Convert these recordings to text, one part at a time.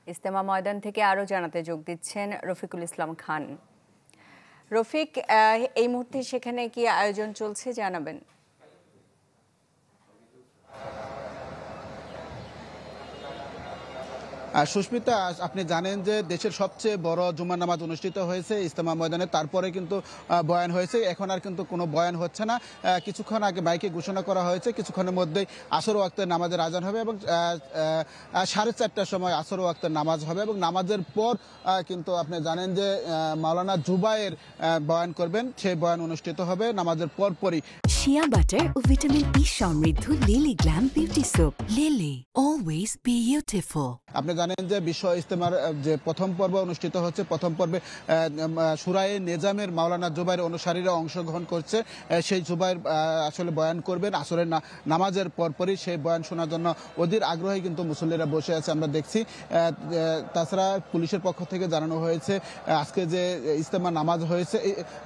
ইজতেমা ময়দান থেকে আরও জানাতে যোগ দিচ্ছেন রফিকুল ইসলাম খান। রফিক, এই মুহূর্তে সেখানে কি আয়োজন চলছে জানাবেন? সুস্মিতা, আপনি জানেন যে দেশের সবচেয়ে বড় জুমার নামাজ অনুষ্ঠিত হয়েছে ইজতেমা ময়দানে, তারপরে কিন্তু বয়ান হয়েছে। এখন আর কিন্তু কোনো বয়ান হচ্ছে না। কিছুক্ষণ আগে মাইকে ঘোষণা করা হয়েছে কিছুক্ষণের মধ্যেই আসর ওয়াক্তের নামাজের আজান হবে এবং 4:30টার সময় আসর ওয়াক্তের নামাজ হবে এবং নামাজের পর কিন্তু আপনি জানেন যে মাওলানা জুবায়ের বয়ান করবেন। সেই বয়ান অনুষ্ঠিত হবে নামাজের পরপরই। শিয়া বাটার ও ভিটামিন ই সমৃদ্ধ lily glam beauty soap. Lily, always beautiful. আপনি জানেন যে বিশ্ব ইজতেমার যে প্রথম পর্ব অনুষ্ঠিত হচ্ছে, প্রথম পর্বে সুরায়ে নেজামের মাওলানা জুবায়ের অনুসারীরা অংশগ্রহণ করছে। সেই জুবায়ের আসলে বয়ান করবেন আসরের নামাজের পরপরই। সেই বয়ান শোনার জন্য অধীর আগ্রহে কিন্তু মুসল্লিরা বসে আছে, আমরা দেখছি। তাছাড়া পুলিশের পক্ষ থেকে জানানো হয়েছে আজকে যে ইজতেমা নামাজ হয়েছে,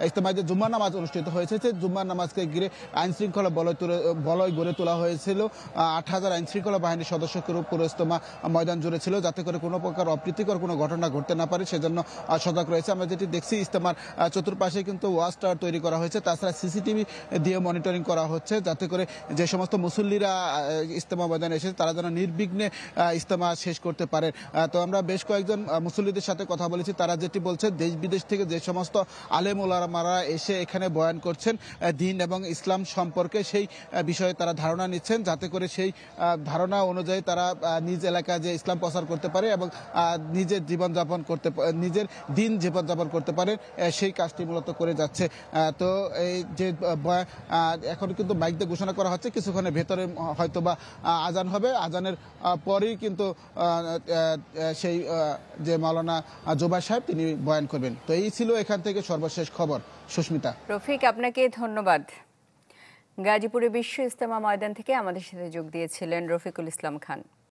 ইজতেমায় যে জুম্মার নামাজ অনুষ্ঠিত হয়েছে, যে জুম্মার নামাজকে ঘিরে আইনশৃঙ্খলা বলয় গড়ে তোলা হয়েছিল। 8,000 আইনশৃঙ্খলা বাহিনীর সদস্যকে পুরো ইজতেমা ময়দান জুড়ে ছিল, যাতে করে কোনো প্রকার অপ্রীতিকর কোনো ঘটনা ঘটতে না পারে, সেজন্য সজাগ রয়েছে। আমরা যেটি দেখছি ইজতেমার চতুর্পাশে কিন্তু ওয়াচ টাওয়ার তৈরি করা হয়েছে, তাছাড়া সিসিটিভি দিয়ে মনিটরিং করা হচ্ছে, যাতে করে যে সমস্ত মুসল্লিরা ইজতেমা ময়দানে এসেছে তারা যেন নির্বিঘ্নে ইজতেমা শেষ করতে পারে। তো আমরা বেশ কয়েকজন মুসল্লিদের সাথে কথা বলেছি, তারা যেটি বলছে দেশ বিদেশ থেকে যে সমস্ত আলেম ওলামারা এসে এখানে বয়ান করছেন দিন এবং ইসলাম সম্পর্কে, সেই বিষয়ে তারা ধারণা নিচ্ছেন, যাতে করে সেই ধারণা অনুযায়ী তারা নিজ এলাকায় যে ইসলাম প্রচার করতে পারে এবং নিজের জীবনযাপন নিজের দিন জীবনযাপন করতে পারে, সেই কাজটি মূলত করে যাচ্ছে। তো এই যে এখন কিন্তু মাইক দিয়ে ঘোষণা করা হচ্ছে, কিছুক্ষণের ভেতরে হয়তো বা আজান হবে, আজানের পরেই কিন্তু সেই যে মাওলানা জুবায়ের সাহেব তিনি বয়ান করবেন। তো এই ছিল এখান থেকে সর্বশেষ খবর। সুস্মিতা। রফিক, আপনাকে ধন্যবাদ। গাজীপুরে বিশ্ব ইজতেমা ময়দান থেকে আমাদের সাথে যোগ দিয়েছিলেন রফিকুল ইসলাম খান।